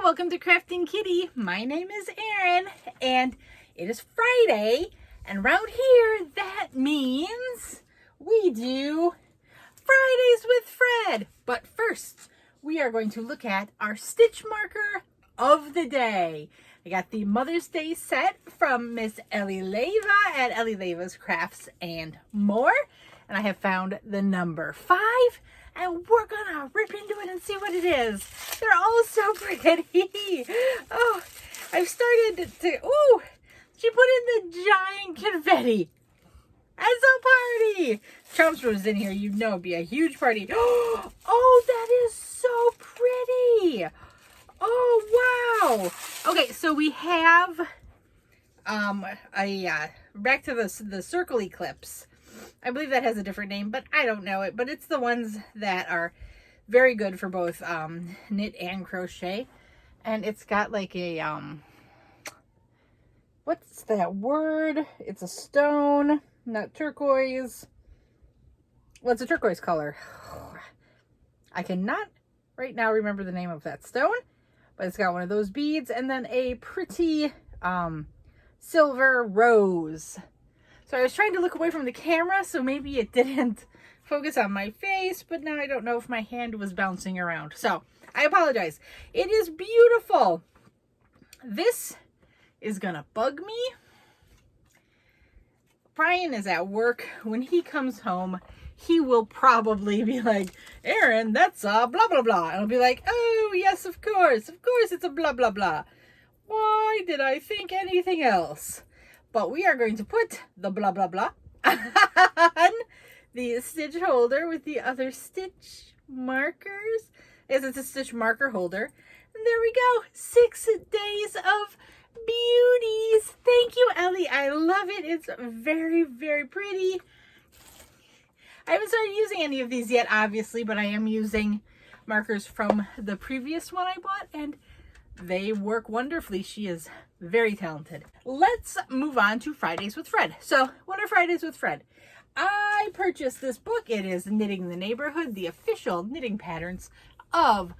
welcome to Krafting Kitty. My name is Erin, and it is Friday, and around here, that means we do Fridays with Fred. But first, we are going to look at our stitch marker of the day. I got the Mother's Day set from Miss Ellie Leva at Ellie Leva's Crafts and More, and I have found the number 5. And we're gonna rip into it and see what it is. They're all so pretty. Oh, I've started to, ooh, she put in the giant confetti. It's a party. Chomps was in here, you know it'd be a huge party. Oh, that is so pretty. Oh, wow. Okay, so we have back to the circle eclipse. I believe that has a different name, but I don't know it. But it's the ones that are very good for both knit and crochet. And it's got like a, what's that word? It's a stone, not turquoise. Well, it's a turquoise color. I cannot right now remember the name of that stone, but it's got one of those beads and then a pretty silver rose. So I was trying to look away from the camera, so maybe it didn't focus on my face, but now I don't know if my hand was bouncing around. So I apologize. It is beautiful. This is gonna bug me. Brian is at work. When he comes home, he will probably be like, Erin, that's a blah, blah, blah. And I'll be like, oh, yes, of course it's a blah, blah, blah. Why did I think anything else? But we are going to put the blah, blah, blah on the stitch holder with the other stitch markers. Yes, it's a stitch marker holder. And there we go. 6 days of beauties. Thank you, Ellie. I love it. It's very, very pretty. I haven't started using any of these yet, obviously, but I am using markers from the previous one I bought, and they work wonderfully. She is very talented. Let's move on to Fridays with Fred. So, what are Fridays with Fred? I purchased this book. It is Knitting the Neighborhood, the official knitting patterns of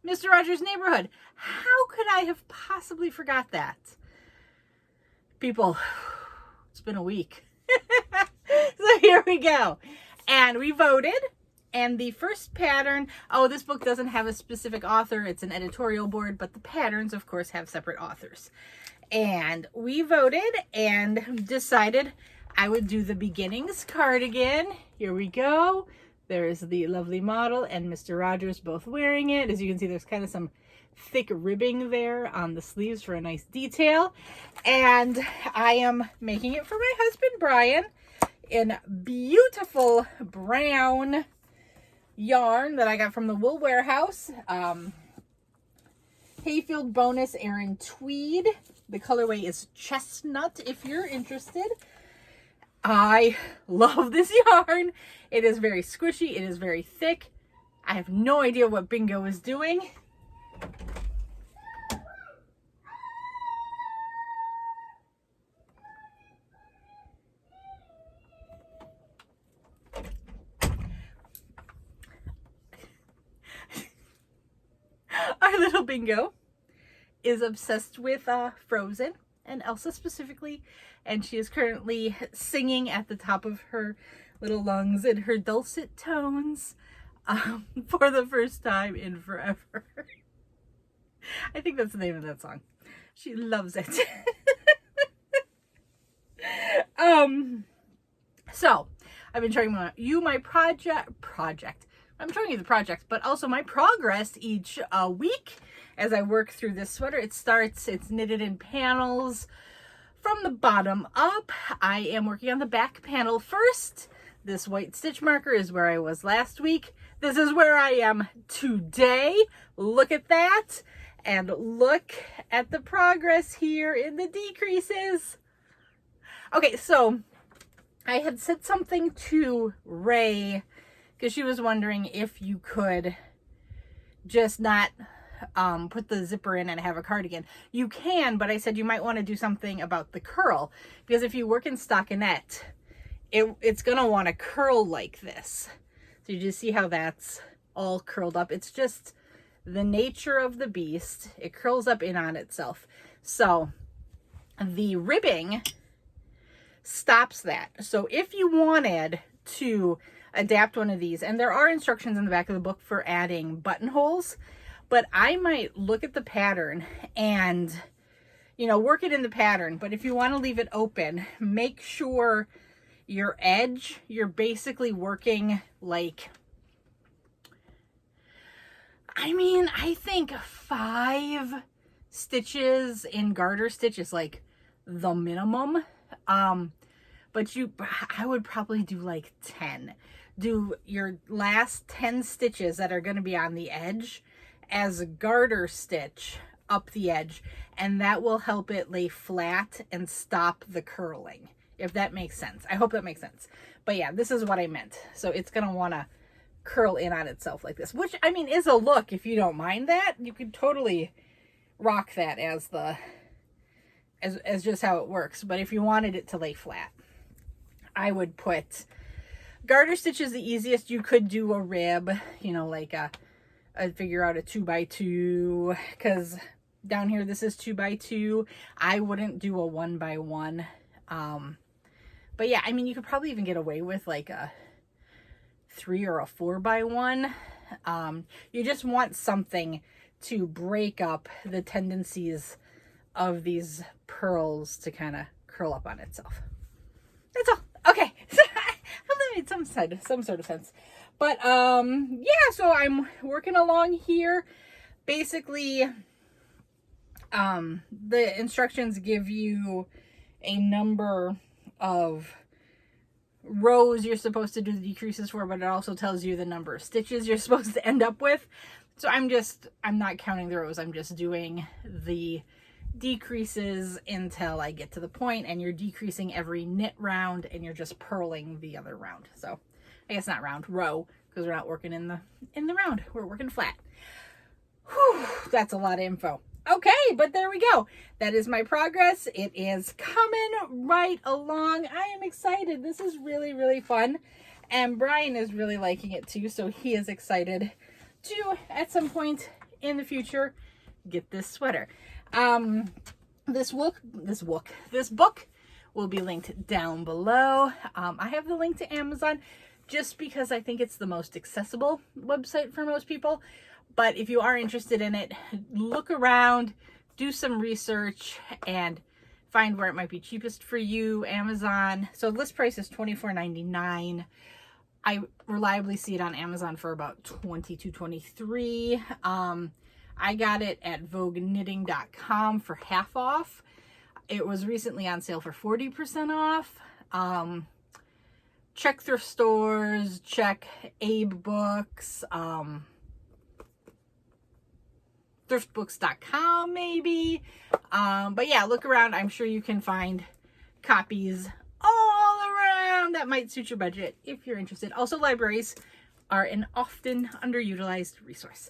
Mr. Rogers' Neighborhood. How could I have possibly forgot that? People, it's been a week. So here we go. And we voted. And the first pattern, oh, this book doesn't have a specific author. It's an editorial board, but the patterns, of course, have separate authors. And we voted and decided I would do the Beginnings Cardigan. Here we go. There's the lovely model and Mr. Rogers both wearing it. As you can see, there's kind of some thick ribbing there on the sleeves for a nice detail. And I am making it for my husband, Brian, in beautiful brown yarn that I got from the Wool Warehouse. Hayfield Bonus Aran Tweed. The colorway is Chestnut if you're interested. I love this yarn. It is very squishy. It is very thick. I have no idea what Bingo is doing. Our little Bingo is obsessed with Frozen and Elsa specifically, and she is currently singing at the top of her little lungs in her dulcet tones for the first time in forever. I think that's the name of that song. She loves it. So I've been showing you my project. I'm showing you the project, but also my progress each week as I work through this sweater. It's knitted in panels from the bottom up. I am working on the back panel first. This white stitch marker is where I was last week. This is where I am today. Look at that. And look at the progress here in the decreases. Okay, so I had said something to Ray because she was wondering if you could just not put the zipper in and have a cardigan. You can, but I said you might want to do something about the curl, because if you work in stockinette, it's going to want to curl like this. So you just see how that's all curled up. It's just the nature of the beast. It curls up in on itself. So the ribbing stops that. So if you wanted to adapt one of these, and there are instructions in the back of the book for adding buttonholes, but I might look at the pattern and, you know, work it in the pattern. But if you want to leave it open, make sure your edge, you're basically working like, I mean, I think 5 stitches in garter stitch is like the minimum. But I would probably do like 10. Do your last 10 stitches that are going to be on the edge as a garter stitch up the edge, and that will help it lay flat and stop the curling, if that makes sense. I hope that makes sense. But yeah, this is what I meant. So it's going to want to curl in on itself like this, which I mean is a look. If you don't mind that, you could totally rock that as just how it works. But if you wanted it to lay flat, I would put garter stitch is the easiest. You could do a rib, you know, like I'd figure out a 2x2, because down here this is 2x2. I wouldn't do a 1x1. But yeah, I mean, you could probably even get away with like a 3 or a 4x1. You just want something to break up the tendencies of these pearls to kind of curl up on itself. That's all. Okay. So I hope that made some sort of sense. But yeah, so I'm working along here. Basically, the instructions give you a number of rows you're supposed to do the decreases for, but it also tells you the number of stitches you're supposed to end up with. So I'm not counting the rows. I'm just doing the decreases until I get to the point, and you're decreasing every knit round, and you're just purling the other round. So I guess not round, row, because we're not working in the round. We're working flat. Whew, that's a lot of info. Okay, but there we go. That is my progress. It is coming right along. I am excited. This is really, really fun. And Brian is really liking it too, so he is excited to, at some point in the future, get this sweater. This book will be linked down below. I have the link to Amazon just because I think it's the most accessible website for most people. But if you are interested in it, look around, do some research, and find where it might be cheapest for you. Amazon. So list price is $24.99. I reliably see it on Amazon for about $22, $23. I got it at VogueKnitting.com for half off. It was recently on sale for 40% off. Check thrift stores, check Abe Books, thriftbooks.com maybe. But yeah, look around. I'm sure you can find copies all around that might suit your budget if you're interested. Also, libraries are an often underutilized resource.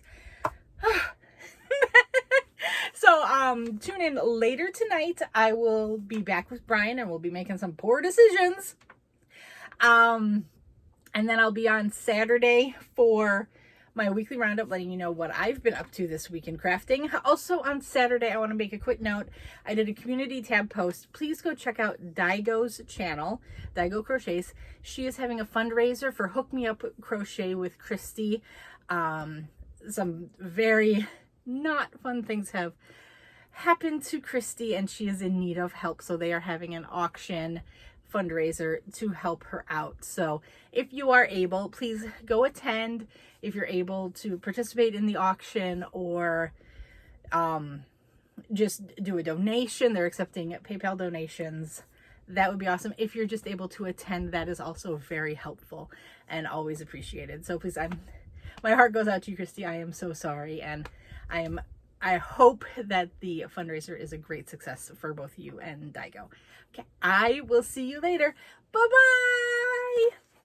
So tune in later tonight. I will be back with Brian and we'll be making some poor decisions. And then I'll be on Saturday for my weekly roundup, letting you know what I've been up to this week in crafting. Also on Saturday, I want to make a quick note. I did a community tab post. Please go check out Digo's channel, Digo Crochets. She is having a fundraiser for Hook Me Up Crochet with Kristie. Some very not fun things have happened to Kristie, and she is in need of help. So they are having an auction fundraiser to help her out. So if you are able, please go attend. If you're able to participate in the auction or just do a donation, they're accepting PayPal donations. That would be awesome. If you're just able to attend, that is also very helpful and always appreciated. So please, my heart goes out to you, Kristie. I am so sorry, and I hope that the fundraiser is a great success for both you and Digo. Okay, I will see you later. Bye-bye.